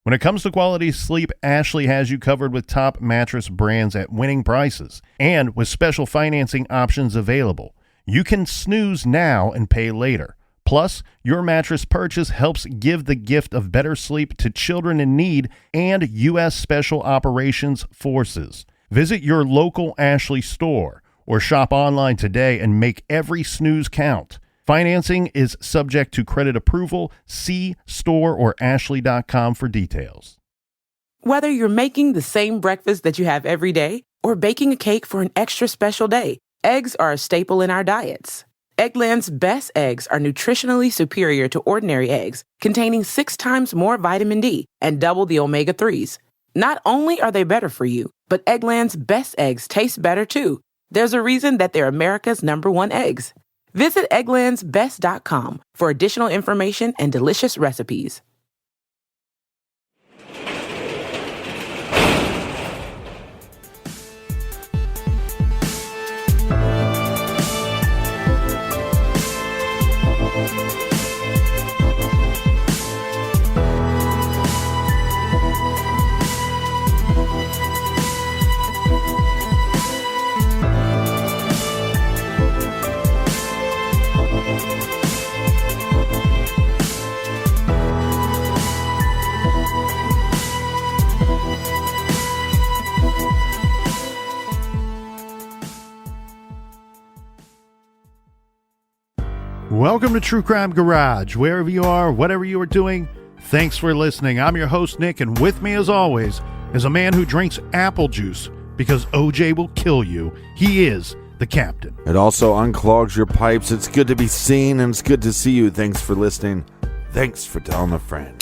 When it comes to quality sleep, Ashley has you covered with top mattress brands at winning prices and with special financing options available. You can snooze now and pay later. Plus, your mattress purchase helps give the gift of better sleep to children in need and U.S. Special Operations Forces. Visit your local Ashley store or shop online today and make every snooze count. Financing is subject to credit approval. See store or ashley.com for details. Whether you're making the same breakfast that you have every day or baking a cake for an extra special day, eggs are a staple in our diets. Eggland's best eggs are nutritionally superior to ordinary eggs, containing 6 times more vitamin D and double the omega-3s. Not only are they better for you, but Eggland's best eggs taste better too. There's a reason that they're America's #1 eggs. Visit egglandsbest.com for additional information and delicious recipes. Welcome to True Crime Garage. Wherever you are, whatever you are doing, thanks for listening. I'm your host, Nick, and with me, as always, is a man who drinks apple juice because OJ will kill you. He is the captain. It also unclogs your pipes. It's good to be seen, and it's good to see you. Thanks for listening. Thanks for telling a friend.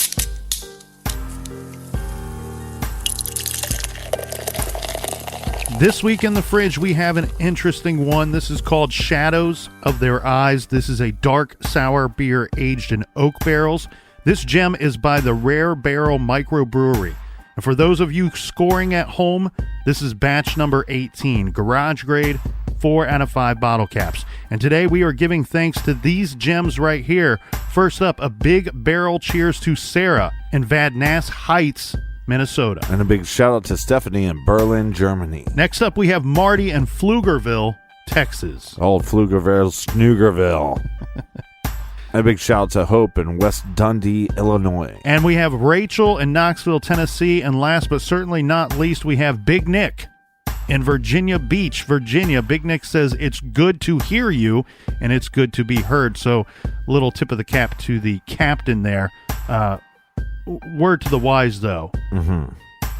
This week in the fridge, we have an interesting one. This is called Shadows of Their Eyes. This is a dark sour beer aged in oak barrels. This gem is by the Rare Barrel Microbrewery. And for those of you scoring at home, this is batch number 18, garage grade, 4 out of 5 bottle caps. And today we are giving thanks to these gems right here. First up, a big barrel cheers to Sarah in Vad Nast Heights, Minnesota. And a big shout out to Stephanie in Berlin, Germany. Next up, we have Marty in Pflugerville, Texas. Old Pflugerville, Snoogerville. And a big shout out to Hope in West Dundee, Illinois. And we have Rachel in Knoxville, Tennessee. And last but certainly not least, we have Big Nick in Virginia Beach, Virginia. Big Nick says it's good to hear you and it's good to be heard. So, little tip of the cap to the captain there. Word to the wise, though.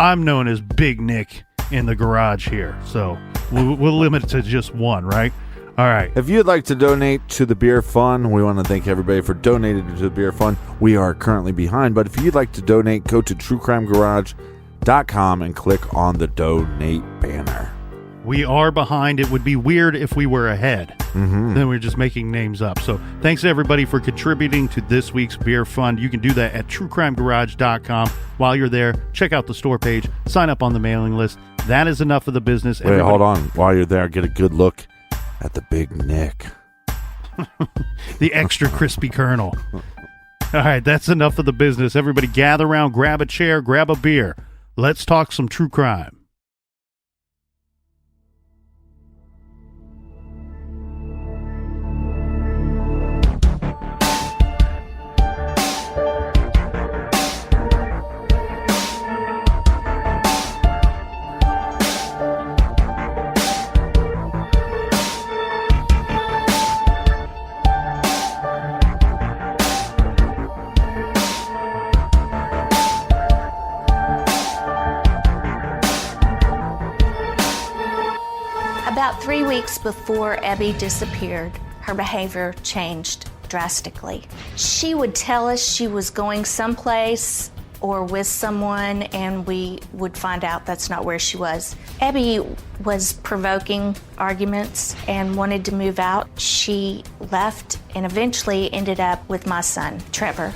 I'm known as Big Nick in the garage here, so we'll limit it to just one, right? All right. If you'd like to donate to the Beer Fund, we want to thank everybody for donating to the Beer Fund. We are currently behind, but if you'd like to donate, go to truecrimegarage.com and click on the donate banner. We are behind. It would be weird if we were ahead. Then we're just making names up. So thanks to everybody for contributing to this week's Beer Fund. You can do that at truecrimegarage.com. While you're there, check out the store page, sign up on the mailing list. That is enough of the business. Wait, hold on. While you're there, get a good look at the Big Nick. The extra crispy kernel. All right, that's enough of the business. Everybody gather around, grab a chair, grab a beer. Let's talk some true crime. About 3 weeks before Ebby disappeared, her behavior changed drastically. She would tell us she was going someplace or with someone, and we would find out that's not where she was. Ebby was provoking arguments and wanted to move out. She left and eventually ended up with my son, Trevor.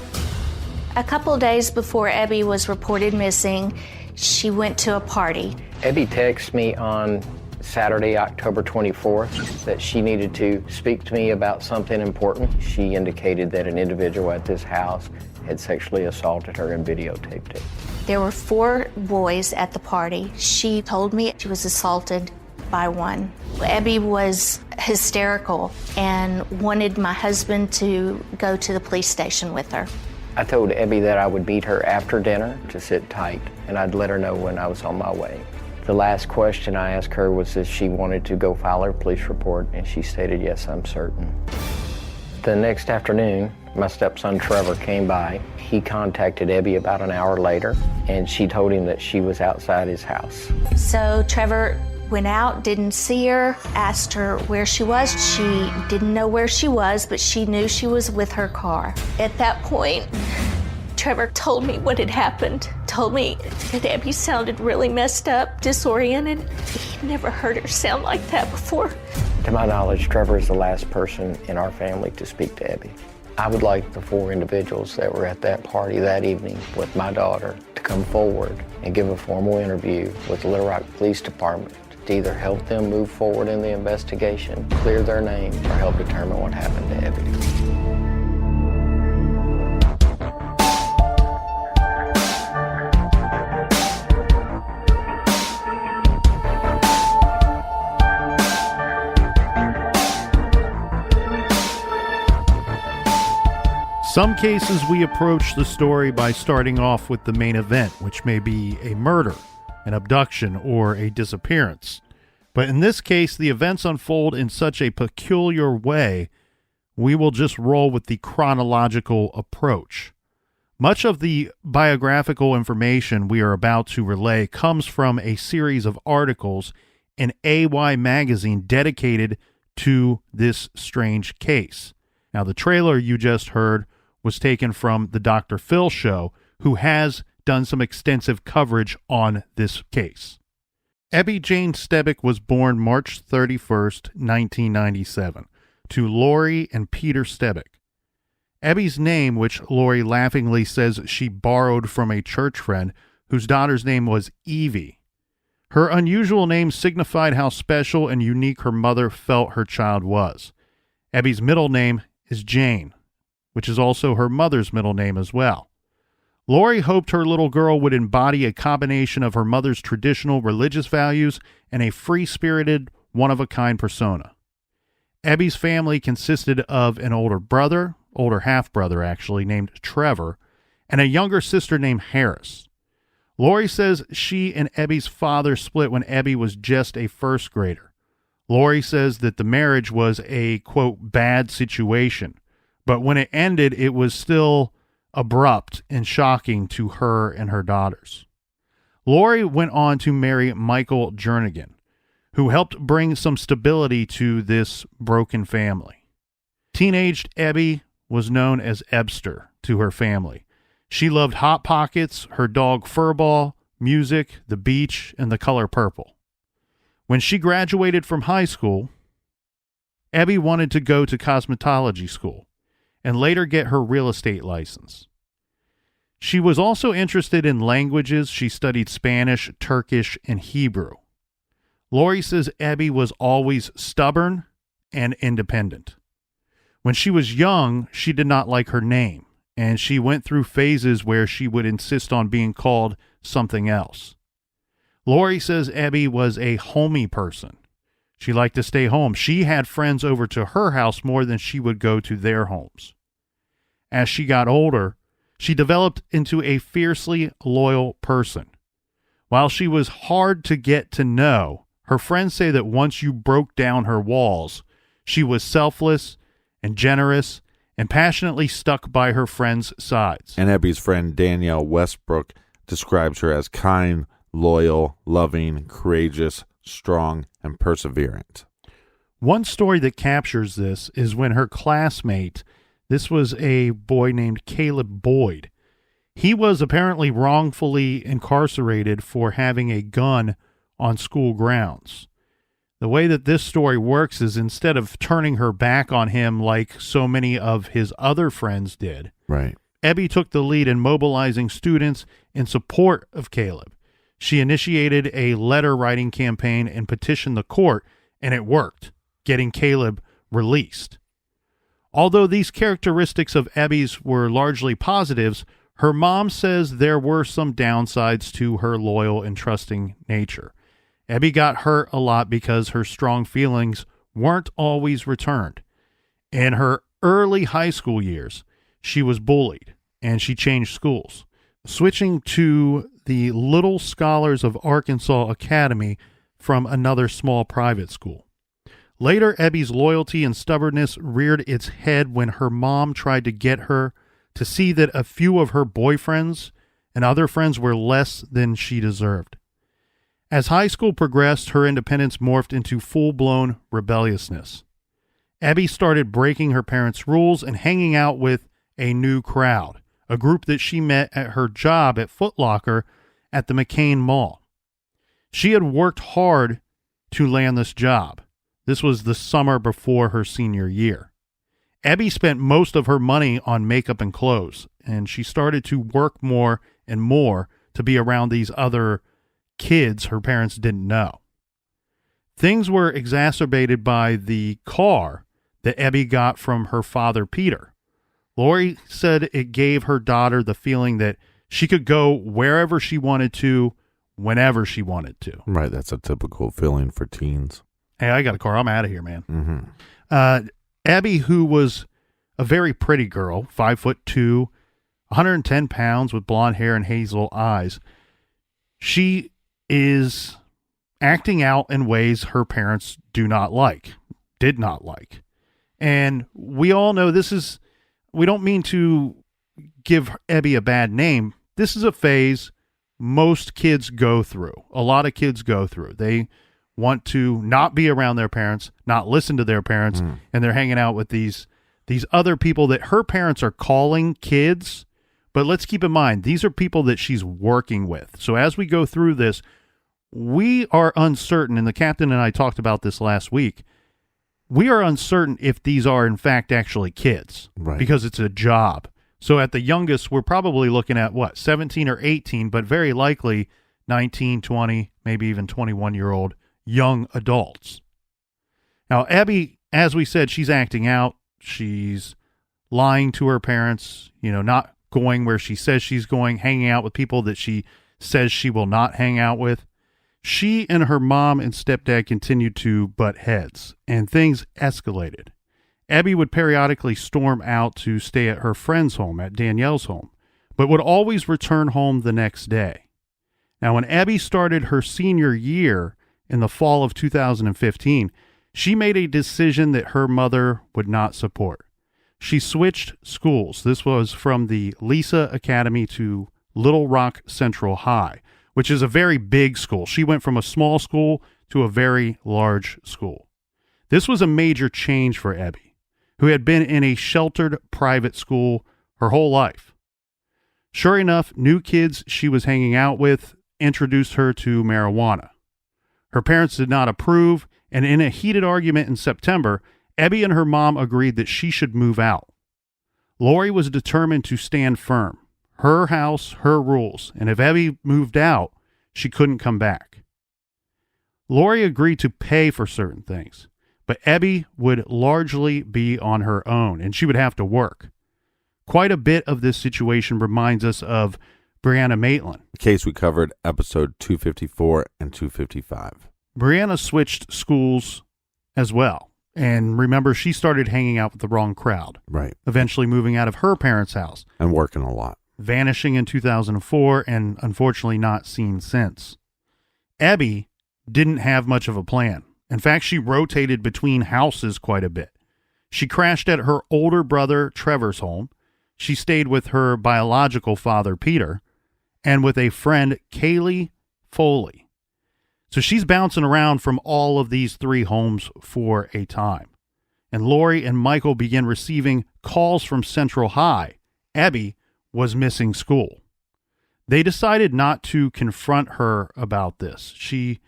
A couple days before Ebby was reported missing, she went to a party. Ebby texted me on Saturday, October 24th, that she needed to speak to me about something important. She indicated that an individual at this house had sexually assaulted her and videotaped it. There were 4 boys at the party. She told me she was assaulted by one. Ebby was hysterical and wanted my husband to go to the police station with her. I told Ebby that I would meet her after dinner to sit tight, and I'd let her know when I was on my way. The last question I asked her was if she wanted to go file her police report, and she stated, yes, I'm certain. The next afternoon, my stepson Trevor came by. He contacted Ebby about an hour later, and she told him that she was outside his house. So Trevor went out, didn't see her, asked her where she was. She didn't know where she was, but she knew she was with her car. At that point, Trevor told me what had happened, told me that Ebby sounded really messed up, disoriented. He'd never heard her sound like that before. To my knowledge, Trevor is the last person in our family to speak to Ebby. I would like the 4 individuals that were at that party that evening with my daughter to come forward and give a formal interview with the Little Rock Police Department to either help them move forward in the investigation, clear their name, or help determine what happened to Ebby. Some cases we approach the story by starting off with the main event, which may be a murder, an abduction, or a disappearance. But in this case, the events unfold in such a peculiar way, we will just roll with the chronological approach. Much of the biographical information we are about to relay comes from a series of articles in AY magazine dedicated to this strange case. Now, the trailer you just heard was taken from the Dr. Phil show, who has done some extensive coverage on this case. Ebby Jane Steppach was born March 31st, 1997, to Lori and Peter Steppach. Ebby's name, which Lori laughingly says she borrowed from a church friend whose daughter's name was Evie. Her unusual name signified how special and unique her mother felt her child was. Ebby's middle name is Jane, which is also her mother's middle name as well. Lori hoped her little girl would embody a combination of her mother's traditional religious values and a free-spirited, one-of-a-kind persona. Ebby's family consisted of an older half-brother actually, named Trevor, and a younger sister named Harris. Lori says she and Ebby's father split when Ebby was just a first grader. Lori says that the marriage was a, quote, bad situation, but when it ended, it was still abrupt and shocking to her and her daughters. Lori went on to marry Michael Jernigan, who helped bring some stability to this broken family. Teenaged Ebby was known as Ebster to her family. She loved Hot Pockets, her dog Furball, music, the beach, and the color purple. When she graduated from high school, Ebby wanted to go to cosmetology school and later get her real estate license. She was also interested in languages. She studied Spanish, Turkish, and Hebrew. Lori says Ebby was always stubborn and independent. When she was young, she did not like her name, and she went through phases where she would insist on being called something else. Lori says Ebby was a homey person. She liked to stay home. She had friends over to her house more than she would go to their homes. As she got older, she developed into a fiercely loyal person. While she was hard to get to know, her friends say that once you broke down her walls, she was selfless and generous and passionately stuck by her friends' sides. And Ebby's friend Danielle Westbrook describes her as kind, loyal, loving, courageous, strong, and perseverant. One story that captures this is when her classmate, this was a boy named Caleb Boyd, he was apparently wrongfully incarcerated for having a gun on school grounds. The way that this story works is instead of turning her back on him like so many of his other friends did, right, Ebby took the lead in mobilizing students in support of Caleb. She initiated a letter-writing campaign and petitioned the court, and it worked, getting Caleb released. Although these characteristics of Ebby's were largely positives, Her mom says there were some downsides to her loyal and trusting nature. Ebby got hurt a lot because her strong feelings weren't always returned. In her early high school years, she was bullied, and she changed schools, switching to the Little Scholars of Arkansas Academy from another small private school. Later, Ebby's loyalty and stubbornness reared its head when her mom tried to get her to see that a few of her boyfriends and other friends were less than she deserved. As high school progressed, her independence morphed into full-blown rebelliousness. Ebby started breaking her parents' rules and hanging out with a new crowd, a group that she met at her job at Foot Locker at the McCain Mall. She had worked hard to land this job. This was the summer before her senior year. Ebby spent most of her money on makeup and clothes, and she started to work more and more to be around these other kids her parents didn't know. Things were exacerbated by the car that Ebby got from her father, Peter. Lori said it gave her daughter the feeling that she could go wherever she wanted to, whenever she wanted to. Right, that's a typical feeling for teens. Hey, I got a car. I'm out of here, man. Mm-hmm. Ebby, who was a very pretty girl, 5'2", 110 pounds with blonde hair and hazel eyes, she is acting out in ways her parents did not like. And we all know we don't mean to give Ebby a bad name. This is a phase most kids go through. A lot of kids go through. They want to not be around their parents, not listen to their parents, and they're hanging out with these other people that her parents are calling kids. But let's keep in mind, these are people that she's working with. So as we go through this, we are uncertain, and the captain and I talked about this last week, we are uncertain if these are in fact actually kids, right, because it's a job. So at the youngest, we're probably looking at 17 or 18, but very likely 19, 20, maybe even 21-year-old young adults. Now, Ebby, as we said, she's acting out. She's lying to her parents, not going where she says she's going, hanging out with people that she says she will not hang out with. She and her mom and stepdad continued to butt heads, and things escalated. Ebby would periodically storm out to stay at her friend's home, at Danielle's home, but would always return home the next day. Now, when Ebby started her senior year in the fall of 2015, she made a decision that her mother would not support. She switched schools. This was from the Lisa Academy to Little Rock Central High, which is a very big school. She went from a small school to a very large school. This was a major change for Ebby, who had been in a sheltered private school her whole life. Sure enough, new kids she was hanging out with introduced her to marijuana. Her parents did not approve, and in a heated argument in September, Ebby and her mom agreed that she should move out. Lori was determined to stand firm. Her house, her rules, and if Ebby moved out, she couldn't come back. Lori agreed to pay for certain things, but Ebby would largely be on her own, and she would have to work. Quite a bit of this situation reminds us of Brianna Maitland. The case we covered, episode 254 and 255. Brianna switched schools as well. And remember, she started hanging out with the wrong crowd. Right. Eventually moving out of her parents' house. And working a lot. Vanishing in 2004 and unfortunately not seen since. Ebby didn't have much of a plan. In fact, she rotated between houses quite a bit. She crashed at her older brother Trevor's home. She stayed with her biological father, Peter, and with a friend, Kaylee Foley. So she's bouncing around from all of these three homes for a time. And Lori and Michael began receiving calls from Central High. Ebby was missing school. They decided not to confront her about this. She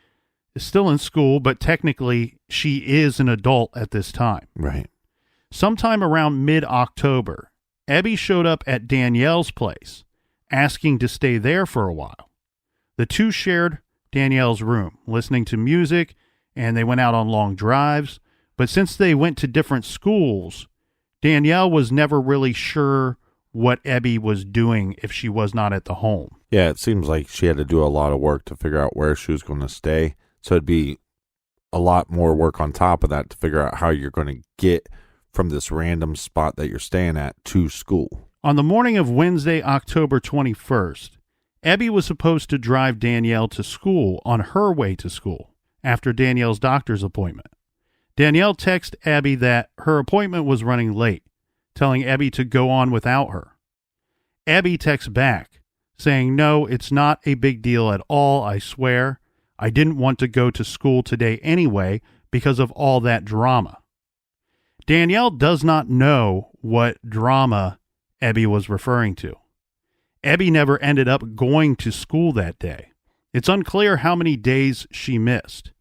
is still in school, but technically she is an adult at this time. Right. Sometime around mid-October, Ebby showed up at Danielle's place, asking to stay there for a while. The two shared Danielle's room, listening to music, and they went out on long drives. But since they went to different schools, Danielle was never really sure what Ebby was doing if she was not at the home. Yeah, it seems like she had to do a lot of work to figure out where she was going to stay. So it'd be a lot more work on top of that to figure out how you're going to get from this random spot that you're staying at to school. On the morning of Wednesday, October 21st, Ebby was supposed to drive Danielle to school on her way to school after Danielle's doctor's appointment. Danielle texted Ebby that her appointment was running late, telling Ebby to go on without her. Ebby texts back, saying, "No, it's not a big deal at all, I swear. I didn't want to go to school today anyway because of all that drama." Danielle does not know what drama Ebby was referring to. Ebby never ended up going to school that day. It's unclear how many days she missed,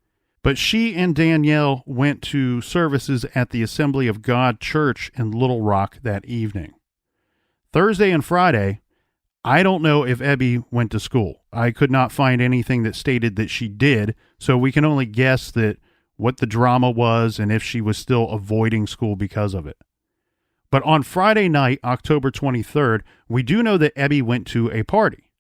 but she and Danielle went to services at the Assembly of God Church in Little Rock that evening. Thursday and Friday, I don't know if Ebby went to school. I could not find anything that stated that she did, so we can only guess that what the drama was and if she was still avoiding school because of it. But on Friday night, October 23rd, we do know that Ebby went to a party.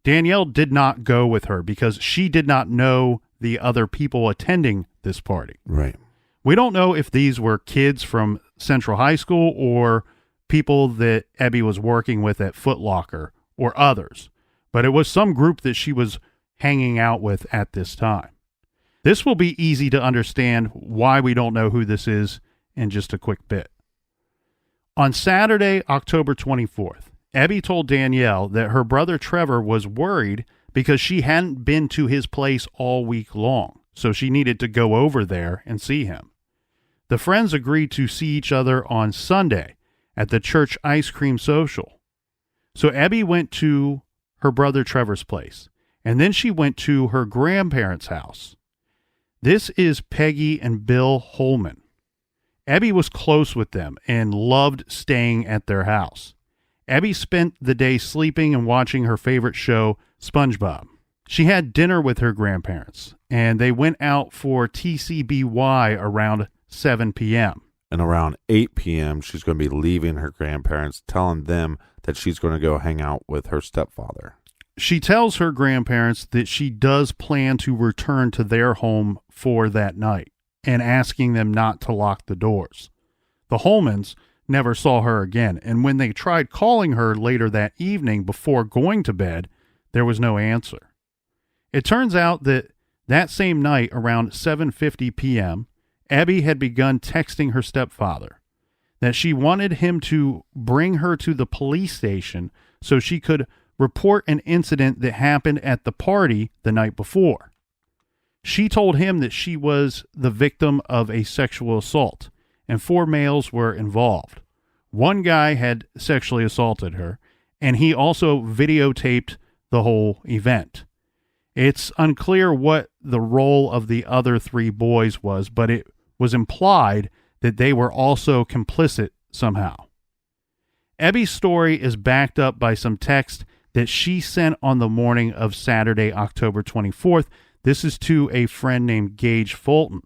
Danielle did not go with her because she did not know the other people attending this party. Right. We don't know if these were kids from Central High School or people that Ebby was working with at Foot Locker or others, but it was some group that she was hanging out with at this time. This will be easy to understand why we don't know who this is in just a quick bit. On Saturday, October 24th, Ebby told Danielle that her brother Trevor was worried because she hadn't been to his place all week long, so she needed to go over there and see him. The friends agreed to see each other on Sunday at the church ice cream social. So Ebby went to her brother Trevor's place, and then she went to her grandparents' house. This is Peggy and Bill Holman. Ebby was close with them and loved staying at their house. Ebby spent the day sleeping and watching her favorite show, SpongeBob. She had dinner with her grandparents, and they went out for TCBY around 7 p.m. And around 8 p.m., she's going to be leaving her grandparents, telling them that she's going to go hang out with her stepfather. She tells her grandparents that she does plan to return to their home for that night and asking them not to lock the doors. The Holmans never saw her again, and when they tried calling her later that evening before going to bed, there was no answer. It turns out that same night around 7:50 p.m., Ebby had begun texting her stepfather that she wanted him to bring her to the police station so she could report an incident that happened at the party the night before. She told him that she was the victim of a sexual assault, and 4 males were involved. One guy had sexually assaulted her, and he also videotaped the whole event. It's unclear what the role of the other 3 boys was, but it was implied that they were also complicit somehow. Ebby's story is backed up by some text that she sent on the morning of Saturday, October 24th. This is to a friend named Gage Fulton.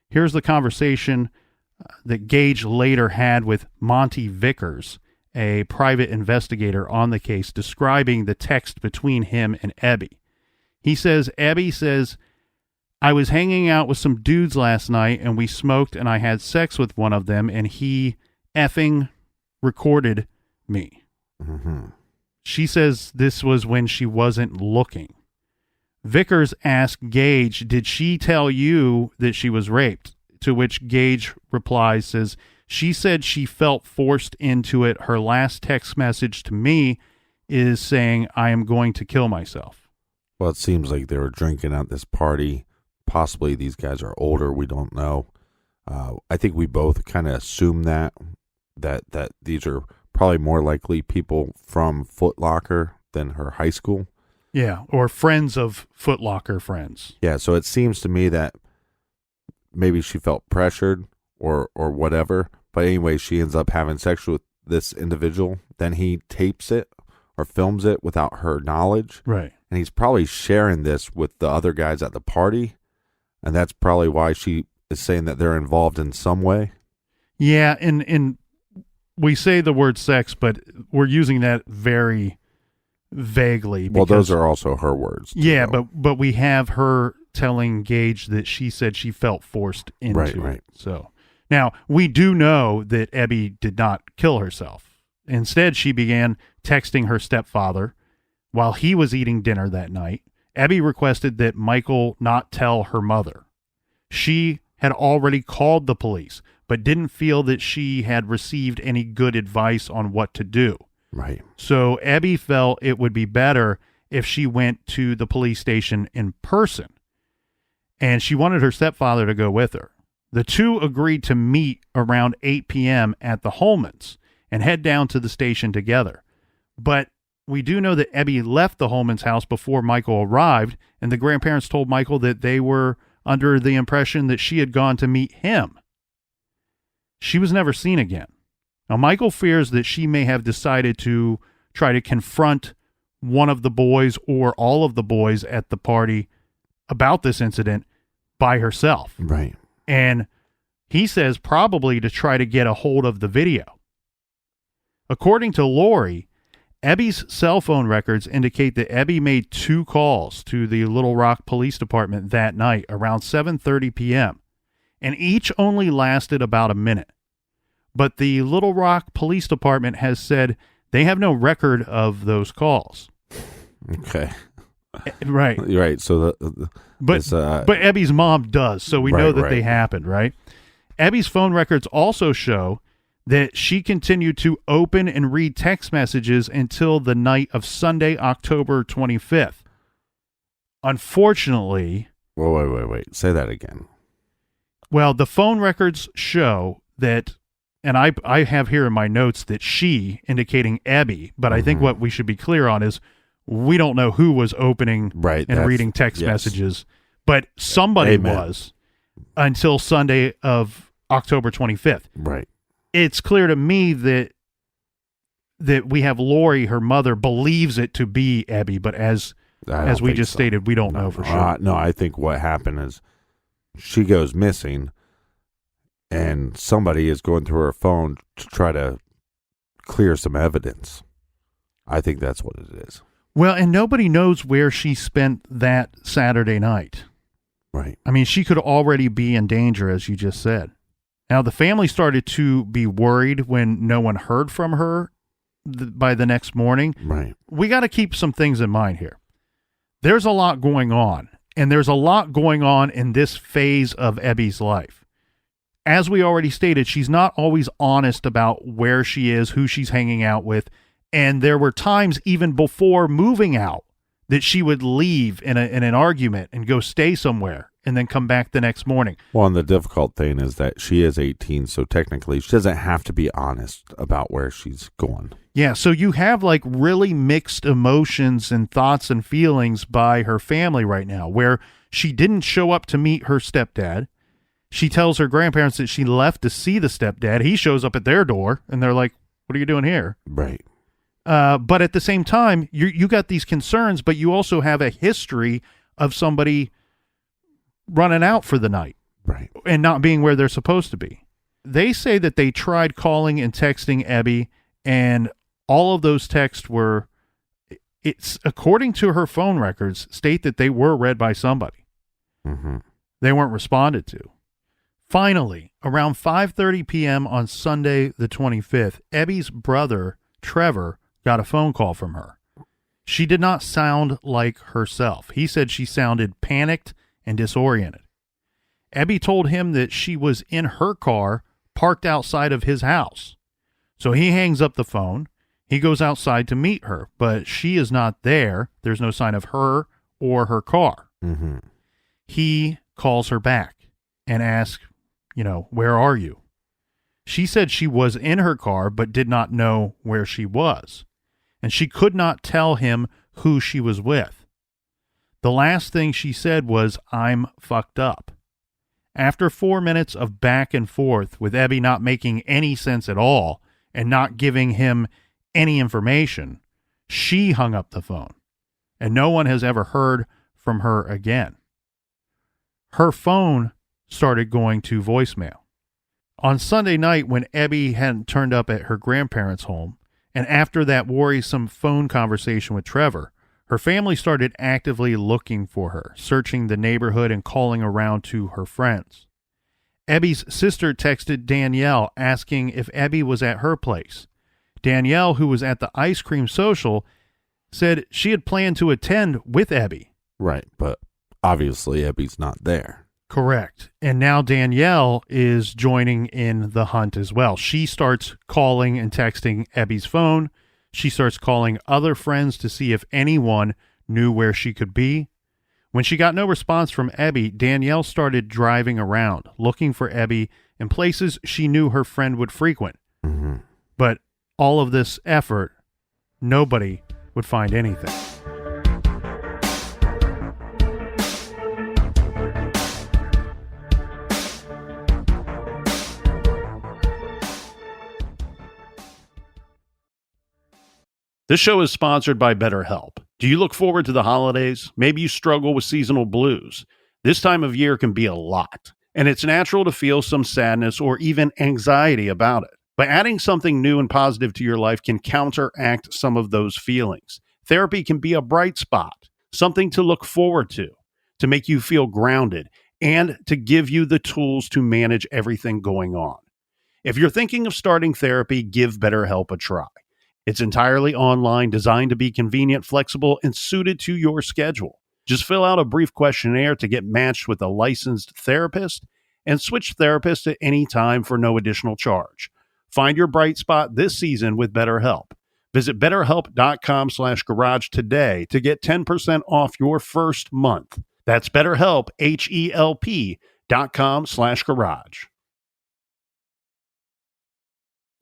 Here's the conversation that Gage later had with Monty Vickers, a private investigator on the case, describing the text between him and Ebby. He says, Ebby says, "I was hanging out with some dudes last night and we smoked and I had sex with one of them and he effing recorded me." Mm-hmm. She says this was when she wasn't looking. Vickers asked Gage, "Did she tell you that she was raped?" To which Gage replies, says, "She said she felt forced into it. Her last text message to me is saying, 'I am going to kill myself.'" Well, it seems like they were drinking at this party. Possibly these guys are older. We don't know. I think we both kind of assume that these are probably more likely people from Foot Locker than her high school. Yeah, or friends of Foot Locker friends. Yeah, so it seems to me that maybe she felt pressured or whatever. But anyway, she ends up having sex with this individual. Then he tapes it or films it without her knowledge. Right. And he's probably sharing this with the other guys at the party. And that's probably why she is saying that they're involved in some way. Yeah, and we say the word sex, but we're using that very vaguely. Well, those are also her words. Yeah, but we have her telling Gage that she said she felt forced into it. So now we do know that Ebby did not kill herself. Instead, she began texting her stepfather while he was eating dinner that night. Ebby requested that Michael not tell her mother. She had already called the police, but didn't feel that she had received any good advice on what to do. Right. So Ebby felt it would be better if she went to the police station in person, and she wanted her stepfather to go with her. The two agreed to meet around 8 p.m. at the Holmans and head down to the station together. But we do know that Ebby left the Holmans house before Michael arrived, and the grandparents told Michael that they were under the impression that she had gone to meet him. She was never seen again. Now, Michael fears that she may have decided to try to confront one of the boys or all of the boys at the party about this incident by herself. Right. And he says probably to try to get a hold of the video. According to Lori, Ebby's cell phone records indicate that Ebby made 2 calls to the Little Rock Police Department that night around 7:30 p.m., and each only lasted about a minute. But the Little Rock Police Department has said they have no record of those calls. Okay. Right. Right. So but Ebby's mom does, so we know that they happened, right? Ebby's phone records also show that she continued to open and read text messages until the night of Sunday, October 25th. Unfortunately... Wait. Say that again. Well, the phone records show that, and I have here in my notes that she, indicating Ebby, but I think what we should be clear on is we don't know who was opening and reading text messages, but somebody was until Sunday of October 25th. Right. It's clear to me that we have Lori, her mother, believes it to be Ebby, but as we just stated, we don't know for sure. No, I think what happened is she goes missing, and somebody is going through her phone to try to clear some evidence. I think that's what it is. Well, and nobody knows where she spent that Saturday night. Right. I mean, she could already be in danger, as you just said. Now, the family started to be worried when no one heard from her by the next morning. Right. We got to keep some things in mind here. There's a lot going on, and there's a lot going on in this phase of Ebby's life. As we already stated, she's not always honest about where she is, who she's hanging out with, and there were times even before moving out that she would leave in an argument and go stay somewhere and then come back the next morning. Well, and the difficult thing is that she is 18, so technically she doesn't have to be honest about where she's going. Yeah, so you have like really mixed emotions and thoughts and feelings by her family right now, where she didn't show up to meet her stepdad. She tells her grandparents that she left to see the stepdad. He shows up at their door, and they're like, "What are you doing here?" Right. But at the same time, you got these concerns, but you also have a history of somebody running out for the night, right, and not being where they're supposed to be. They say that they tried calling and texting Ebby, and all of those texts were, it's according to her phone records, state that they were read by somebody. Mm-hmm. They weren't responded to. Finally, around 5:30 p.m. on Sunday the 25th, Ebby's brother, Trevor, got a phone call from her. She did not sound like herself. He said she sounded panicked and disoriented. Ebby told him that she was in her car parked outside of his house. So he hangs up the phone. He goes outside to meet her, but she is not there. There's no sign of her or her car. Mm-hmm. He calls her back and asks, where are you? She said she was in her car, but did not know where she was. And she could not tell him who she was with. The last thing she said was, "I'm fucked up." After 4 minutes of back and forth, with Ebby not making any sense at all and not giving him any information, she hung up the phone, and no one has ever heard from her again. Her phone started going to voicemail. On Sunday night, when Ebby hadn't turned up at her grandparents' home, and after that worrisome phone conversation with Trevor, her family started actively looking for her, searching the neighborhood and calling around to her friends. Ebby's sister texted Danielle asking if Ebby was at her place. Danielle, who was at the ice cream social, said she had planned to attend with Ebby. Right, but obviously Ebby's not there. Correct. And now Danielle is joining in the hunt as well. She starts calling and texting Ebby's phone. She starts calling other friends to see if anyone knew where she could be. When she got no response from Ebby, Danielle started driving around, looking for Ebby in places she knew her friend would frequent. Mm-hmm. But all of this effort, nobody would find anything. This show is sponsored by BetterHelp. Do you look forward to the holidays? Maybe you struggle with seasonal blues. This time of year can be a lot, and it's natural to feel some sadness or even anxiety about it. But adding something new and positive to your life can counteract some of those feelings. Therapy can be a bright spot, something to look forward to make you feel grounded, and to give you the tools to manage everything going on. If you're thinking of starting therapy, give BetterHelp a try. It's entirely online, designed to be convenient, flexible, and suited to your schedule. Just fill out a brief questionnaire to get matched with a licensed therapist and switch therapists at any time for no additional charge. Find your bright spot this season with BetterHelp. Visit BetterHelp.com/garage today to get 10% off your first month. That's BetterHelp, HELP.com/garage.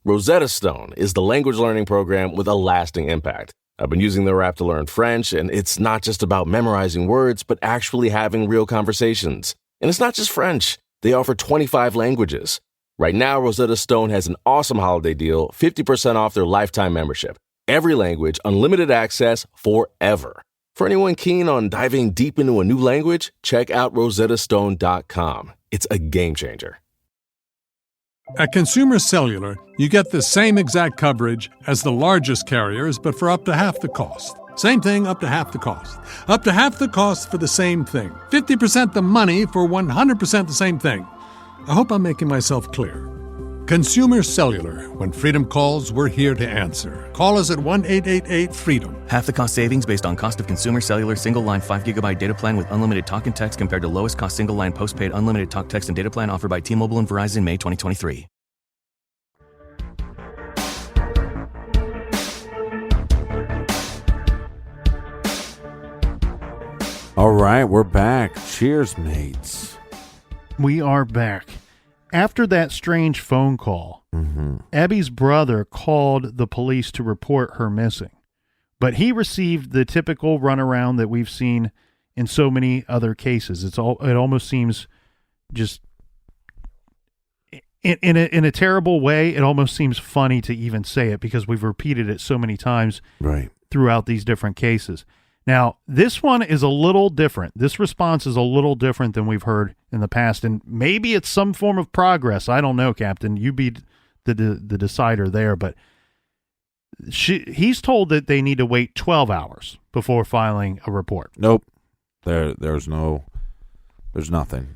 Rosetta Stone is the language learning program with a lasting impact. I've been using their app to learn French, and it's not just about memorizing words, but actually having real conversations. And it's not just French. They offer 25 languages. Right now, Rosetta Stone has an awesome holiday deal, 50% off their lifetime membership. Every language, unlimited access forever. For anyone keen on diving deep into a new language, check out rosettastone.com. It's a game changer. At Consumer Cellular, you get the same exact coverage as the largest carriers, but for up to half the cost. Same thing, up to half the cost. Up to half the cost for the same thing. 50% the money for 100% the same thing. I hope I'm making myself clear. Consumer Cellular. When freedom calls, we're here to answer. Call us at 1-888-FREEDOM. Half the cost savings based on cost of Consumer Cellular single-line 5GB data plan with unlimited talk and text compared to lowest cost single-line postpaid unlimited talk, text, and data plan offered by T-Mobile and Verizon May 2023. All right, we're back. Cheers, mates. We are back. After that strange phone call, Ebby's brother called the police to report her missing. But he received the typical runaround that we've seen in so many other cases. It almost seems just in a terrible way. It almost seems funny to even say it because we've repeated it so many times throughout these different cases. Now, this one is a little different. This response is a little different than we've heard in the past, and maybe it's some form of progress. I don't know, Captain. You be the decider there, but he's told that they need to wait 12 hours before filing a report. Nope. There's nothing.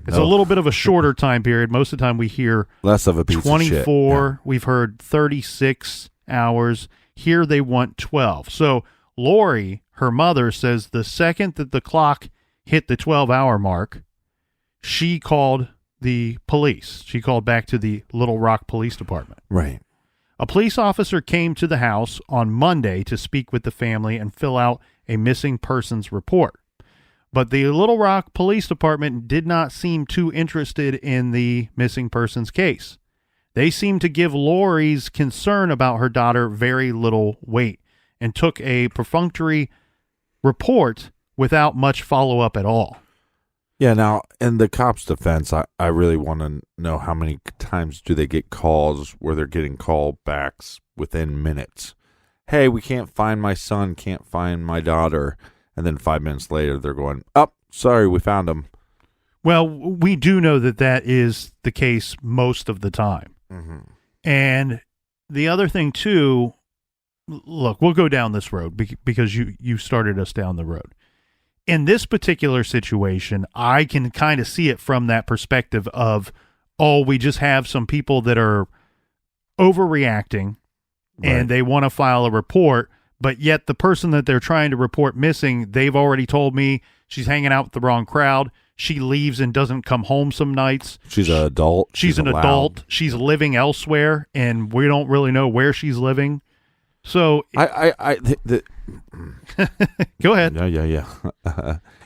It's a little bit of a shorter time period. Most of the time we hear less of a piece 24. Of shit. Yeah. We've heard 36 hours. Here they want 12. So Lori, her mother, says the second that the clock hit the 12-hour mark, she called the police. She called back to the Little Rock Police Department. Right. A police officer came to the house on Monday to speak with the family and fill out a missing persons report. But the Little Rock Police Department did not seem too interested in the missing persons case. They seemed to give Lori's concern about her daughter very little weight and took a perfunctory report without much follow-up at all. Yeah, now, in the cops' defense, I really want to know how many times do they get calls where they're getting call backs within minutes. Hey, we can't find my son, can't find my daughter. And then 5 minutes later, they're going, oh, sorry, we found him. Well, we do know that is the case most of the time. Mm-hmm. And the other thing too, look, we'll go down this road because you started us down the road. In this particular situation, I can kind of see it from that perspective of, oh, we just have some people that are overreacting and they want to file a report, but yet the person that they're trying to report missing, they've already told me she's hanging out with the wrong crowd. She leaves and doesn't come home some nights. She's an adult. She's an adult. She's living elsewhere, and we don't really know where she's living. So Go ahead. Yeah.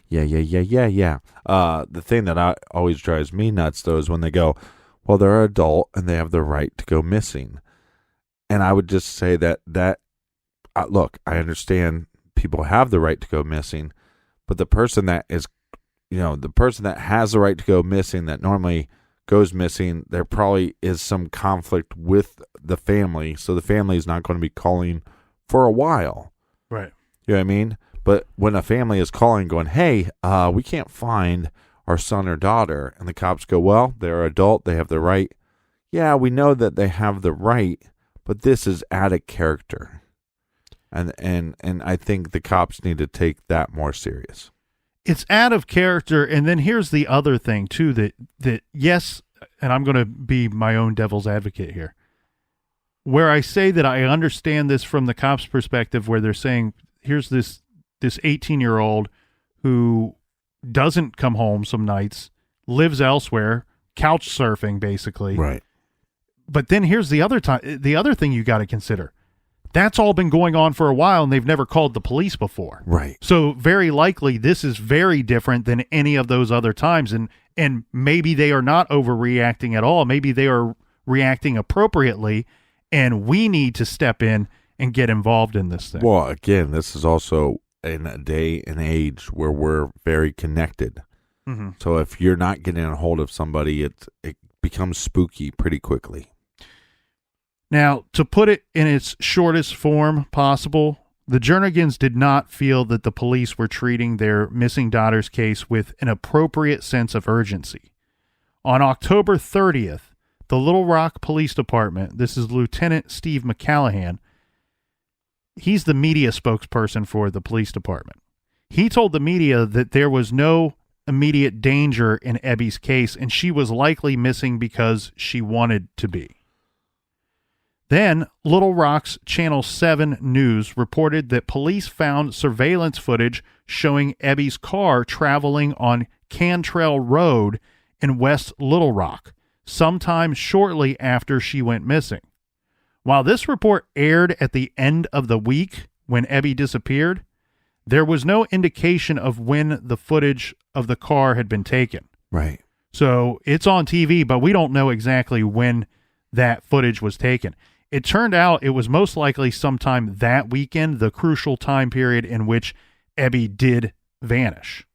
The thing that always drives me nuts, though, is when they go, well, they're an adult and they have the right to go missing. And I would just say that look, I understand people have the right to go missing, but the person that is, the person that has the right to go missing that normally goes missing, there probably is some conflict with the family, so the family is not going to be calling for a while. Right. You know what I mean? But when a family is calling going, hey, we can't find our son or daughter, and the cops go, well, they're adult, they have the right. Yeah, we know that they have the right, but this is out of character. And I think the cops need to take that more serious. It's out of character, and then here's the other thing, too, that yes, and I'm going to be my own devil's advocate here, where I say that I understand this from the cops' perspective, where they're saying, here's this 18-year-old who doesn't come home some nights, lives elsewhere, couch surfing, basically. Right. But then here's the other thing you got to consider. That's all been going on for a while, and they've never called the police before. Right. So very likely this is very different than any of those other times, and maybe they are not overreacting at all. Maybe they are reacting appropriately, and we need to step in and get involved in this thing. Well, again, this is also in a day and age where we're very connected. Mm-hmm. So if you're not getting a hold of somebody, it becomes spooky pretty quickly. Now, to put it in its shortest form possible, the Jernigans did not feel that the police were treating their missing daughter's case with an appropriate sense of urgency. On October 30th, the Little Rock Police Department, this is Lieutenant Steve McCallahan, he's the media spokesperson for the police department. He told the media that there was no immediate danger in Ebby's case, and she was likely missing because she wanted to be. Then, Little Rock's Channel 7 News reported that police found surveillance footage showing Ebby's car traveling on Cantrell Road in West Little Rock, sometime shortly after she went missing. While this report aired at the end of the week when Ebby disappeared, there was no indication of when the footage of the car had been taken. Right. So it's on TV, but we don't know exactly when that footage was taken. It turned out it was most likely sometime that weekend, the crucial time period in which Ebby did vanish.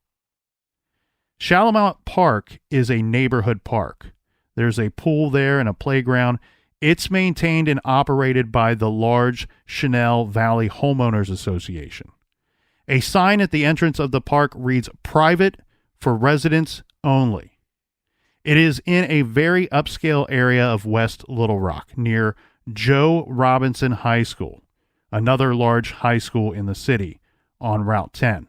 Shalamont Park is a neighborhood park. There's a pool there and a playground. It's maintained and operated by the large Chanel Valley Homeowners Association. A sign at the entrance of the park reads, "Private for residents only." It is in a very upscale area of West Little Rock, near Joe Robinson High School, another large high school in the city, on Route 10.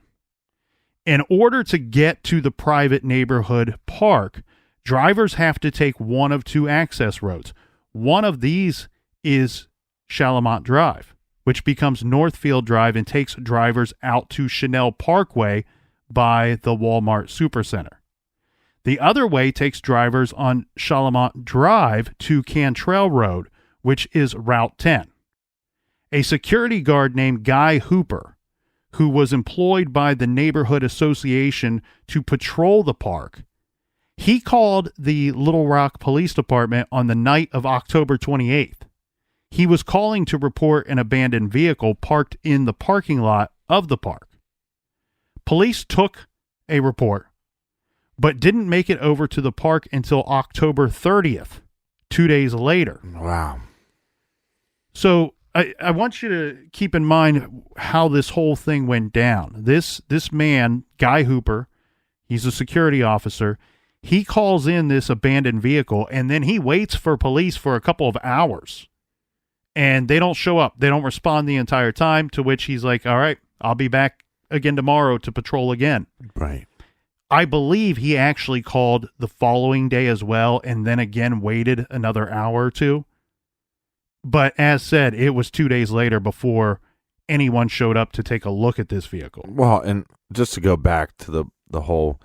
In order to get to the private neighborhood park, drivers have to take one of two access roads. One of these is Shalamont Drive, which becomes Northfield Drive and takes drivers out to Chanel Parkway by the Walmart Supercenter. The other way takes drivers on Shalamont Drive to Cantrell Road, which is Route 10. A security guard named Guy Hooper, who was employed by the neighborhood association to patrol the park, he called the Little Rock Police Department on the night of October 28th. He was calling to report an abandoned vehicle parked in the parking lot of the park. Police took a report, but didn't make it over to the park until October 30th, 2 days later. Wow. So I want you to keep in mind how this whole thing went down. This man, Guy Hooper, he's a security officer. He calls in this abandoned vehicle, and then he waits for police for a couple of hours. And they don't show up. They don't respond the entire time, to which he's like, all right, I'll be back again tomorrow to patrol again. Right. I believe he actually called the following day as well, and then again waited another hour or two. But as said, it was 2 days later before anyone showed up to take a look at this vehicle. Well, and just to go back to the whole,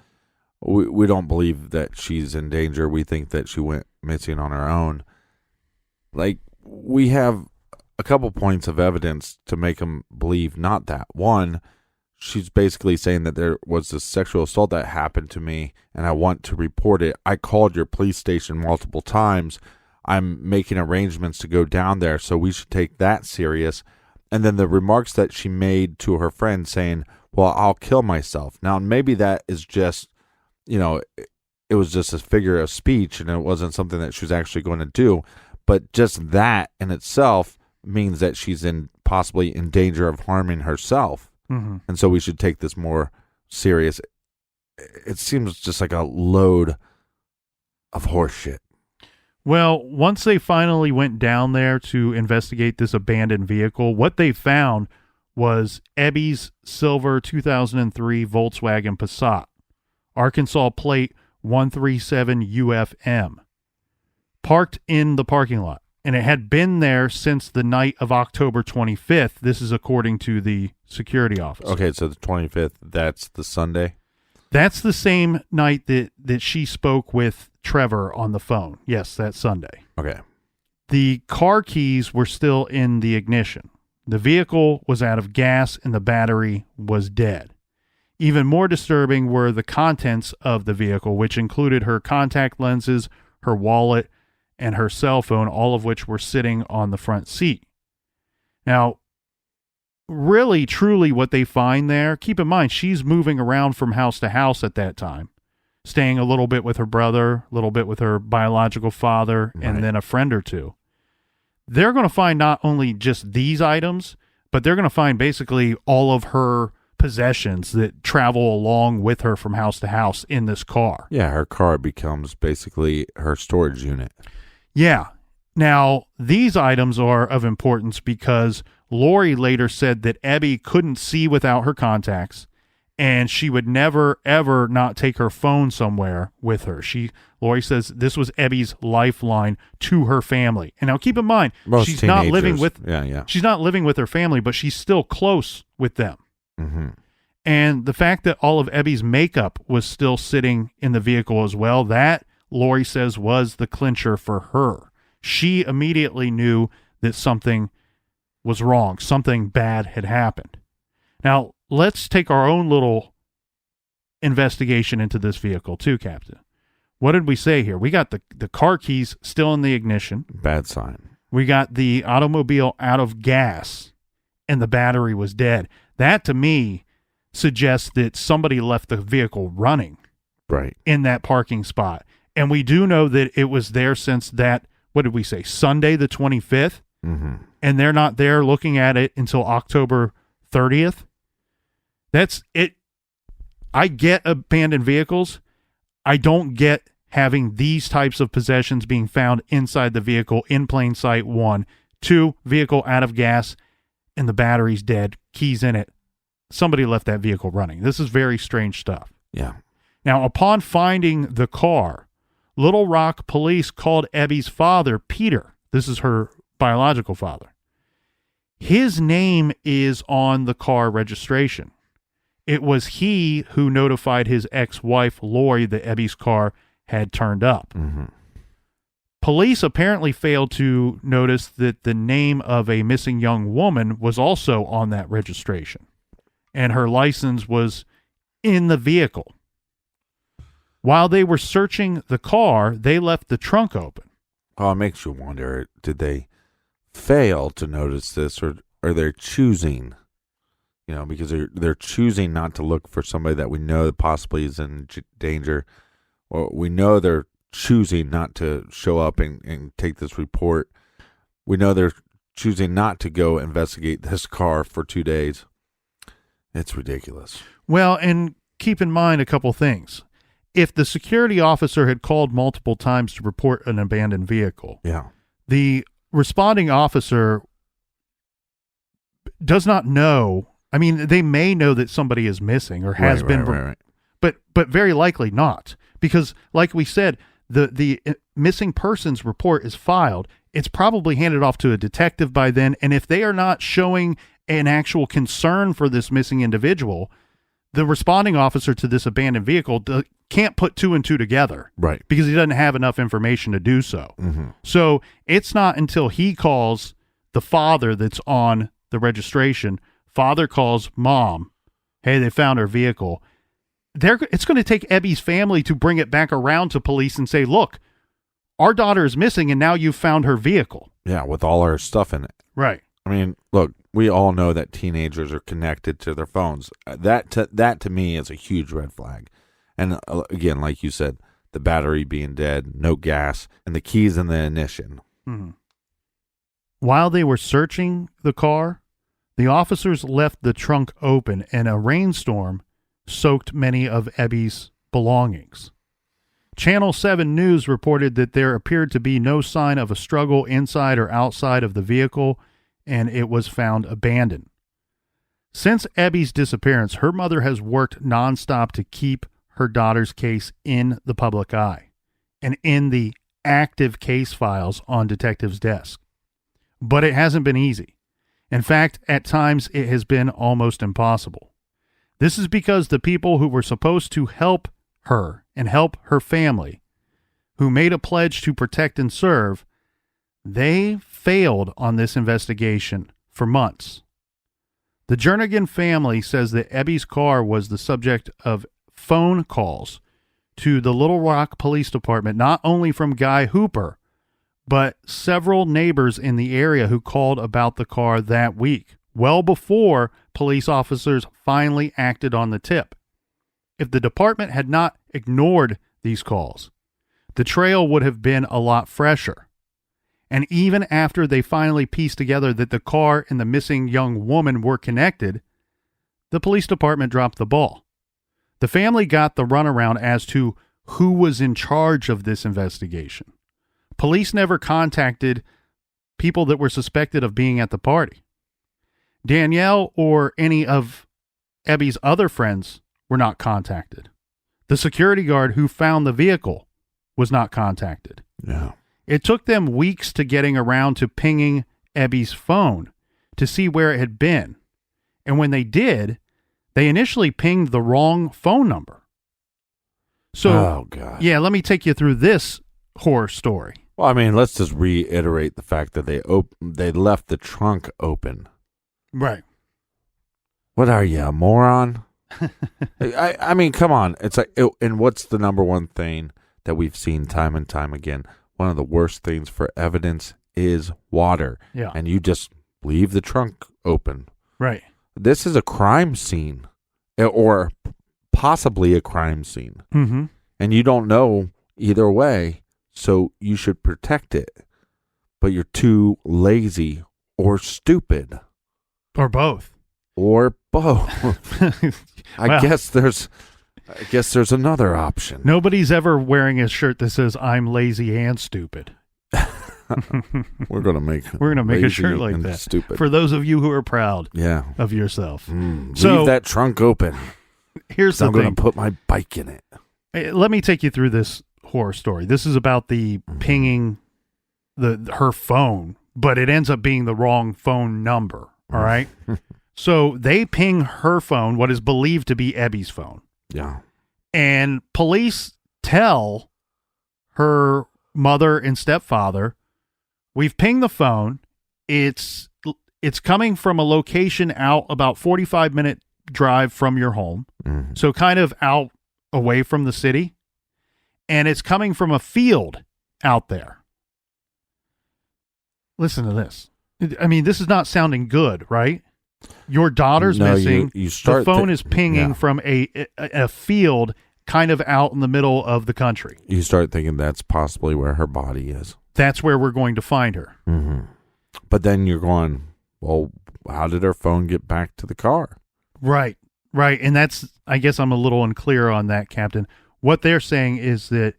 we don't believe that she's in danger. We think that she went missing on her own. Like, we have a couple points of evidence to make them believe not that. One, she's basically saying that there was a sexual assault that happened to me and I want to report it. I called your police station multiple times. I'm making arrangements to go down there, so we should take that serious. And then the remarks that she made to her friend saying, well, I'll kill myself. Now, maybe that is just, it was just a figure of speech and it wasn't something that she was actually going to do. But just that in itself means that she's possibly in danger of harming herself. Mm-hmm. And so we should take this more serious. It seems just like a load of horse shit. Well, once they finally went down there to investigate this abandoned vehicle, what they found was Ebby's silver 2003 Volkswagen Passat, Arkansas plate 137 UFM, parked in the parking lot. And it had been there since the night of October 25th. This is according to the security officer. Okay, so the 25th, that's the Sunday? That's the same night that she spoke with Trevor on the phone. Yes, that Sunday. Okay. The car keys were still in the ignition. The vehicle was out of gas and the battery was dead. Even more disturbing were the contents of the vehicle, which included her contact lenses, her wallet, and her cell phone, all of which were sitting on the front seat. Now, really, truly what they find there, keep in mind, she's moving around from house to house at that time, staying a little bit with her brother, a little bit with her biological father, and then a friend or two. They're going to find not only just these items, but they're going to find basically all of her possessions that travel along with her from house to house in this car. Yeah, her car becomes basically her storage unit. Yeah. Now, these items are of importance because Lori later said that Ebby couldn't see without her contacts, and she would never, ever not take her phone somewhere with her. Lori says this was Ebby's lifeline to her family. And now keep in mind, she's not living with she's not living with her family, but she's still close with them. Mm-hmm. And the fact that all of Ebby's makeup was still sitting in the vehicle as well, that Lori says was the clincher for her. She immediately knew that something was wrong. Something bad had happened. Now, let's take our own little investigation into this vehicle too, Captain. What did we say here? We got the car keys still in the ignition. Bad sign. We got the automobile out of gas and the battery was dead. That, to me, suggests that somebody left the vehicle running in that parking spot. And we do know that it was there since that, what did we say, Sunday the 25th? Mm-hmm. And they're not there looking at it until October 30th. That's it. I get abandoned vehicles. I don't get having these types of possessions being found inside the vehicle in plain sight, 1. 2, vehicle out of gas and the battery's dead, keys in it. Somebody left that vehicle running. This is very strange stuff. Yeah. Now, upon finding the car, Little Rock police called Ebby's father, Peter. This is her biological father. His name is on the car registration. It was he who notified his ex-wife, Lori, that Ebby's car had turned up. Mm-hmm. Police apparently failed to notice that the name of a missing young woman was also on that registration, and her license was in the vehicle. While they were searching the car, they left the trunk open. Oh, it makes you wonder, did they fail to notice this, or are they choosing, because they're choosing not to look for somebody that we know that possibly is in danger, or we know they're choosing not to show up and take this report. We know they're choosing not to go investigate this car for 2 days. It's ridiculous. Well, and keep in mind a couple things. if the security officer had called multiple times to report an abandoned vehicle, the responding officer does not know. I mean, they may know that somebody is missing or has been, right. but very likely not, because like we said, the missing persons report is filed. It's probably handed off to a detective by then, and if they are not showing an actual concern for this missing individual, the responding officer to this abandoned vehicle can't put two and two together, right? Because he doesn't have enough information to do so. Mm-hmm. So it's not until he calls the father that's on the registration. Father calls mom, hey, they found her vehicle. It's going to take Ebby's family to bring it back around to police and say, look, our daughter is missing, and now you've found her vehicle. Yeah, with all her stuff in it. Right. I mean, look, we all know that teenagers are connected to their phones. That to me is a huge red flag. And again, like you said, the battery being dead, no gas, and the keys in the ignition. Mm-hmm. While they were searching the car, the officers left the trunk open, and a rainstorm soaked many of Ebby's belongings. Channel 7 News reported that there appeared to be no sign of a struggle inside or outside of the vehicle, and it was found abandoned. Since Ebby's disappearance, her mother has worked nonstop to keep her daughter's case in the public eye and in the active case files on detectives' desk. But it hasn't been easy. In fact, at times it has been almost impossible. This is because the people who were supposed to help her and help her family, who made a pledge to protect and serve, they failed on this investigation for months. The Jernigan family says that Ebby's car was the subject of phone calls to the Little Rock Police Department, not only from Guy Hooper, but several neighbors in the area who called about the car that week, well before police officers finally acted on the tip. If the department had not ignored these calls, the trail would have been a lot fresher. And even after they finally pieced together that the car and the missing young woman were connected, the police department dropped the ball. The family got the runaround as to who was in charge of this investigation. Police never contacted people that were suspected of being at the party. Danielle or any of Ebby's other friends were not contacted. The security guard who found the vehicle was not contacted. Yeah. It took them weeks to getting around to pinging Ebby's phone to see where it had been. And when they did, they initially pinged the wrong phone number. So, oh, God. Yeah, let me take you through this horror story. Well, I mean, let's just reiterate the fact that they left the trunk open. Right. What are you, a moron? I mean, come on. It's like, and what's the number one thing that we've seen time and time again? One of the worst things for evidence is water. Yeah. And you just leave the trunk open. Right. This is a crime scene, or possibly a crime scene. Mm-hmm. And you don't know either way, so you should protect it. But you're too lazy or stupid. Or both. Or both. I guess there's another option. Nobody's ever wearing a shirt that says "I'm lazy and stupid." We're gonna make a shirt like that. Stupid. For those of you who are proud of yourself. Leave that trunk open. Here's the thing. I'm gonna put my bike in it. Let me take you through this horror story. This is about the pinging her phone, but it ends up being the wrong phone number. All right. So they ping her phone, what is believed to be Ebby's phone. Yeah. And police tell her mother and stepfather, we've pinged the phone. It's coming from a location out about 45-minute drive from your home. Mm-hmm. So kind of out away from the city. And it's coming from a field out there. Listen to this. I mean, this is not sounding good, right? Your daughter's missing. The phone is pinging from a field kind of out in the middle of the country. You start thinking that's possibly where her body is. That's where we're going to find her. Mm-hmm. But then you're going, well, how did her phone get back to the car? Right. And that's, I guess I'm a little unclear on that, Captain. what they're saying is that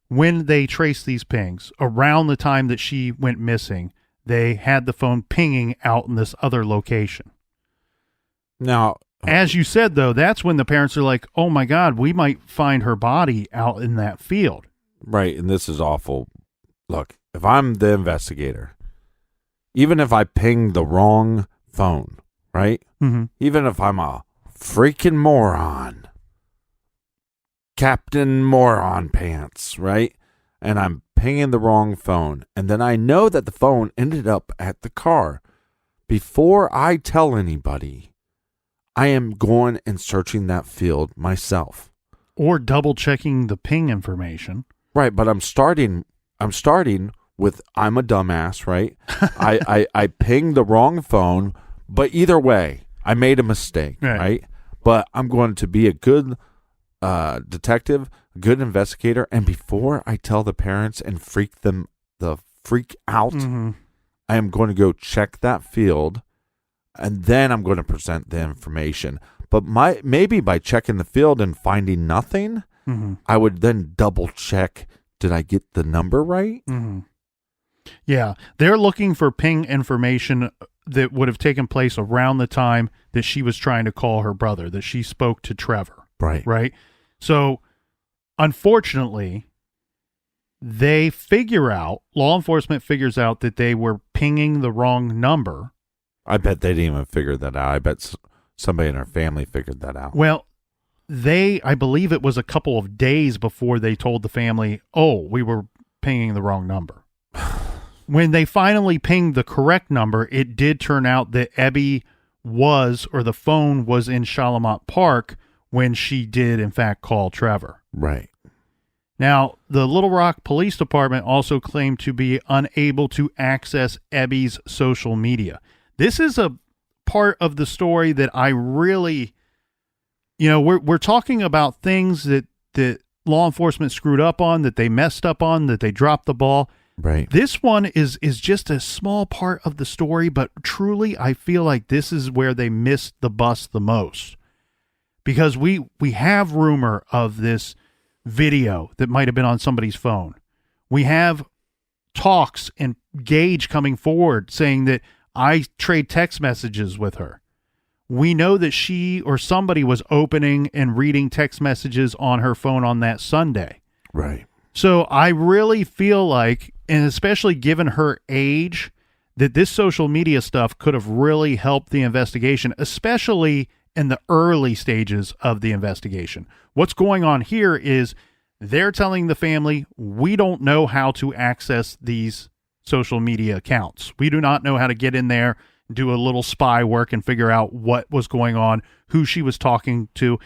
when they traced these pings around the time that she went missing, they had the phone pinging out in this other location. Now, as you said, though, that's when the parents are like, oh my God, we might find her body out in that field. right, and this is awful. Look, if I'm the investigator, even if I ping the wrong phone, right? Mm-hmm. Even if I'm a freaking moron, Captain Moron Pants, right? And I'm pinging the wrong phone, and then I know that the phone ended up at the car. Before I tell anybody, I am going and searching that field myself. Or double checking the ping information. Right, but I'm starting with I'm a dumbass, right? I pinged the wrong phone, but either way, I made a mistake, right? But I'm going to be a good detective, a good investigator, and before I tell the parents and freak out, I am going to go check that field, and then I'm going to present the information. But maybe by checking the field and finding nothing, I would then double check, did I get the number right? Yeah, they're looking for ping information that would have taken place around the time that she was trying to call her brother, that she spoke to Trevor. Right? So, unfortunately, law enforcement figures out that they were pinging the wrong number. I bet they didn't even figure that out. I bet somebody in our family figured that out. Well, I believe it was a couple of days before they told the family, oh, we were pinging the wrong number. When they finally pinged the correct number, it did turn out that Ebby the phone was in Shalamont Park when she did, in fact, call Trevor. Right. Now, the Little Rock Police Department also claimed to be unable to access Ebby's social media. This is a part of the story that I really, we're talking about things that law enforcement screwed up on, that they messed up on, that they dropped the ball. Right. This one is just a small part of the story, but truly I feel like this is where they missed the bus the most. Because we have rumor of this video that might have been on somebody's phone. We have talks and Gage coming forward saying that I trade text messages with her. We know that she or somebody was opening and reading text messages on her phone on that Sunday. Right. So I really feel like, and especially given her age, that this social media stuff could have really helped the investigation, especially in the early stages of the investigation. What's going on here is they're telling the family, we don't know how to access these social media accounts. We do not know how to get in there, do a little spy work and figure out what was going on, who she was talking to.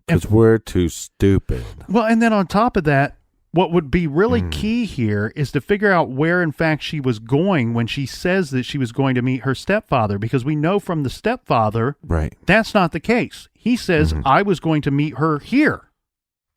Because we're too stupid. Well, and then on top of that, what would be really key here is to figure out where, in fact, she was going when she says that she was going to meet her stepfather, because we know from the stepfather, right, that's not the case. He says, I was going to meet her here,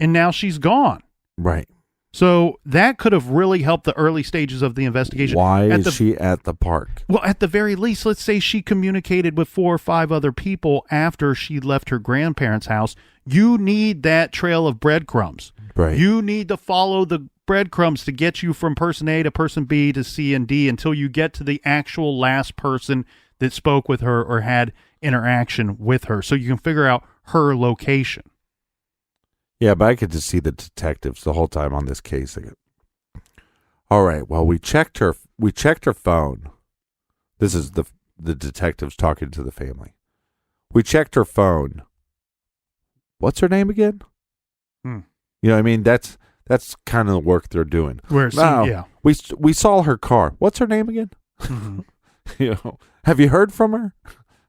and now she's gone. Right. So that could have really helped the early stages of the investigation. Why is she at the park? Well, at the very least, let's say she communicated with 4 or 5 other people after she left her grandparents' house. You need that trail of breadcrumbs. Right. You need to follow the breadcrumbs to get you from person A to person B to C and D until you get to the actual last person that spoke with her or had interaction with her, so you can figure out her location. Yeah, but I could just see the detectives the whole time on this case. All right, well, we checked her phone. This is the detectives talking to the family. We checked her phone. What's her name again? You know what I mean? That's kind of the work they're doing. Yeah. We saw her car. What's her name again? Have you heard from her?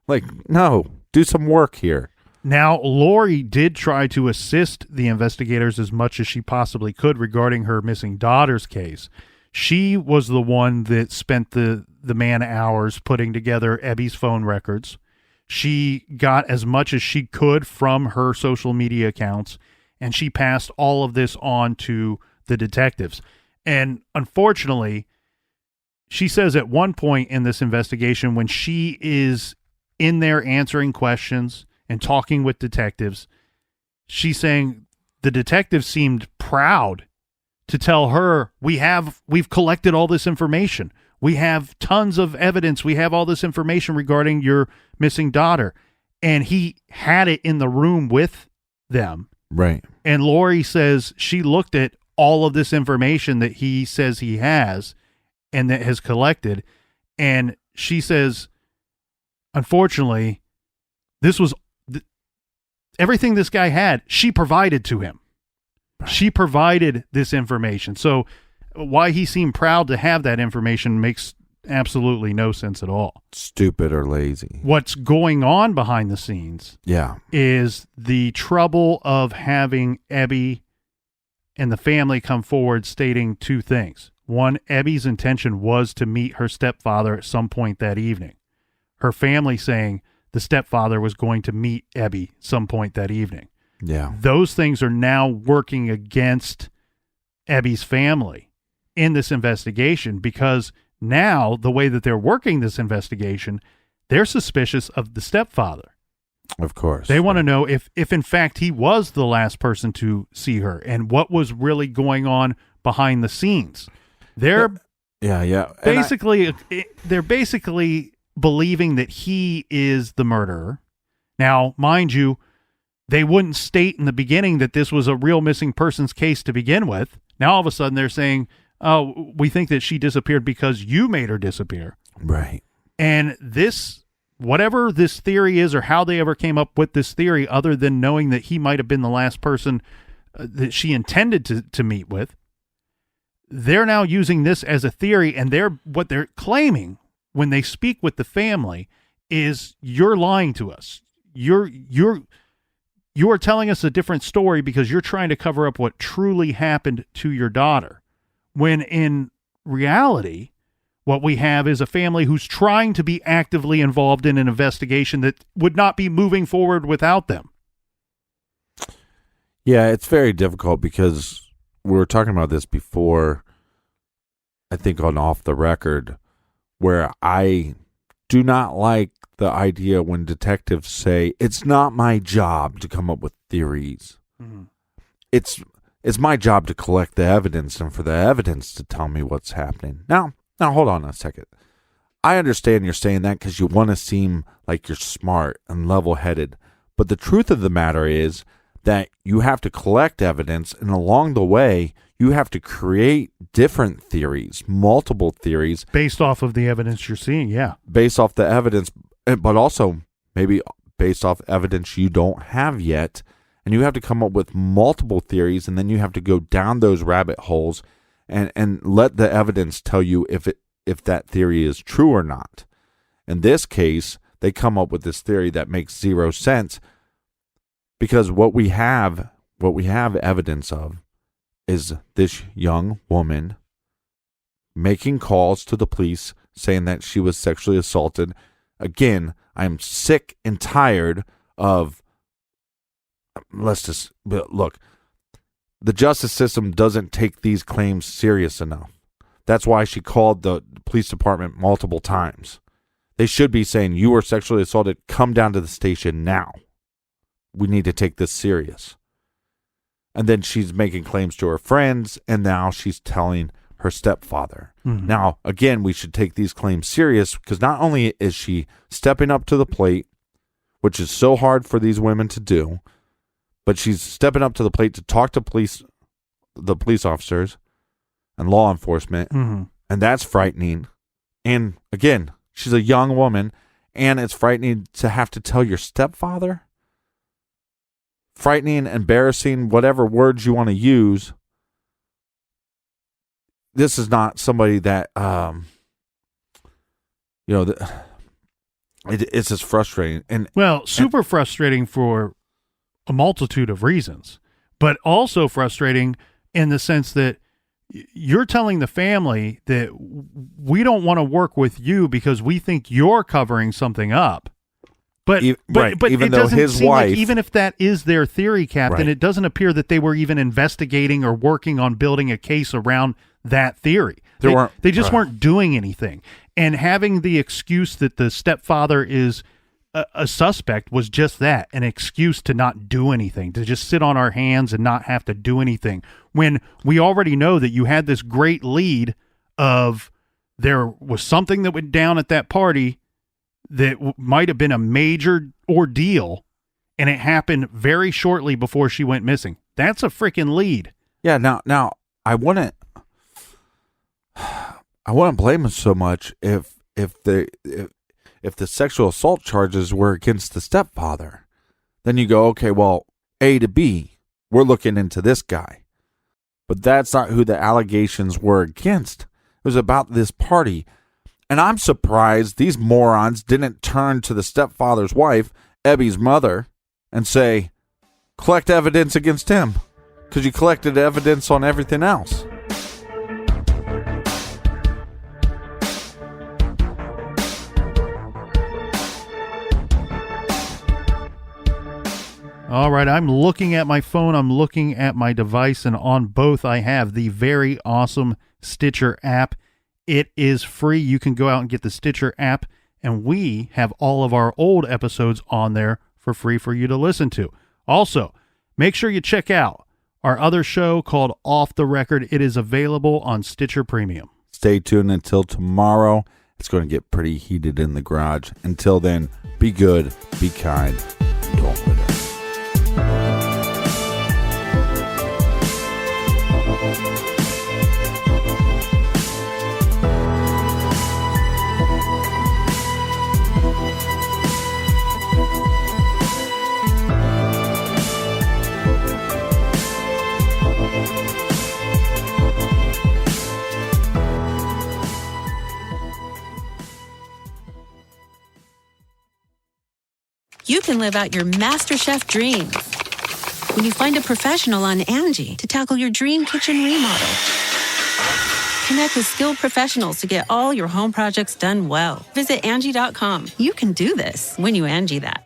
Like, no, do some work here. Now, Lori did try to assist the investigators as much as she possibly could regarding her missing daughter's case. She was the one that spent the man hours putting together Ebby's phone records. She got as much as she could from her social media accounts, and she passed all of this on to the detectives. And unfortunately, she says at one point in this investigation, when she is in there answering questions and talking with detectives, she's saying the detective seemed proud to tell her, we've collected all this information. We have tons of evidence. We have all this information regarding your missing daughter. And he had it in the room with them. Right. And Lori says she looked at all of this information that he says he has and that has collected. And she says, unfortunately, this was everything this guy had, she provided to him. Right. She provided this information. So why he seemed proud to have that information makes absolutely no sense at all. Stupid or lazy. What's going on behind the scenes is the trouble of having Ebby and the family come forward stating two things. One, Ebby's intention was to meet her stepfather at some point that evening. Her family saying the stepfather was going to meet Ebby some point that evening. Yeah. Those things are now working against Ebby's family in this investigation, because now the way that they're working this investigation, they're suspicious of the stepfather. Of course. They want to know if in fact he was the last person to see her and what was really going on behind the scenes. They're basically believing that he is the murderer. Now, mind you, they wouldn't state in the beginning that this was a real missing persons case to begin with. Now all of a sudden they're saying, oh, we think that she disappeared because you made her disappear. Right. And this, whatever this theory is, or how they ever came up with this theory, other than knowing that he might have been the last person that she intended to meet with, they're now using this as a theory. And what they're claiming when they speak with the family is, you're lying to us. You are telling us a different story because you're trying to cover up what truly happened to your daughter. When in reality, what we have is a family who's trying to be actively involved in an investigation that would not be moving forward without them. Yeah, it's very difficult because we were talking about this before, I think on Off the Record, where I do not like the idea when detectives say, it's not my job to come up with theories. Mm-hmm. It's my job to collect the evidence and for the evidence to tell me what's happening. Now hold on a second. I understand you're saying that because you want to seem like you're smart and level-headed. But the truth of the matter is that you have to collect evidence, and along the way, you have to create different theories, multiple theories. Based off of the evidence you're seeing, yeah. Based off the evidence, but also maybe based off evidence you don't have yet. And you have to come up with multiple theories, and then you have to go down those rabbit holes and let the evidence tell you if that theory is true or not. In this case, they come up with this theory that makes zero sense, because what we have evidence of is this young woman making calls to the police saying that she was sexually assaulted. Again, I'm sick and tired of, look, the justice system doesn't take these claims serious enough. That's why she called the police department multiple times. They should be saying, you were sexually assaulted, come down to the station now. We need to take this serious. And then she's making claims to her friends, and now she's telling her stepfather. Mm-hmm. Now, again, we should take these claims serious, because not only is she stepping up to the plate, which is so hard for these women to do, but she's stepping up to the plate to talk to the police officers and law enforcement, mm-hmm. and that's frightening. And again, she's a young woman, and it's frightening to have to tell your stepfather. Frightening, embarrassing, whatever words you want to use. This is not somebody that, it's just frustrating. And super frustrating for a multitude of reasons, but also frustrating in the sense that you're telling the family that we don't want to work with you because we think you're covering something up. But even it though doesn't his seem wife, like, even if that is their theory, Captain, it doesn't appear that they were even investigating or working on building a case around that theory. They just weren't doing anything. And having the excuse that the stepfather is a suspect was just that, an excuse to not do anything, to just sit on our hands and not have to do anything, when we already know that you had this great lead of there was something that went down at that party that might have been a major ordeal, and it happened very shortly before she went missing. That's a freaking lead. Yeah, now I wouldn't blame him so much if the sexual assault charges were against the stepfather. Then you go, okay, well, A to B, we're looking into this guy. But that's not who the allegations were against. It was about this party. And I'm surprised these morons didn't turn to the stepfather's wife, Ebby's mother, and say, collect evidence against him, because you collected evidence on everything else. All right, I'm looking at my phone, I'm looking at my device, and on both I have the very awesome Stitcher app. It is free. You can go out and get the Stitcher app, and we have all of our old episodes on there for free for you to listen to. Also, make sure you check out our other show called Off the Record. It is available on Stitcher Premium. Stay tuned until tomorrow. It's going to get pretty heated in the garage. Until then, be good, be kind, don't litter. You can live out your MasterChef dreams when you find a professional on Angie to tackle your dream kitchen remodel. Connect with skilled professionals to get all your home projects done well. Visit Angie.com. You can do this when you Angie that.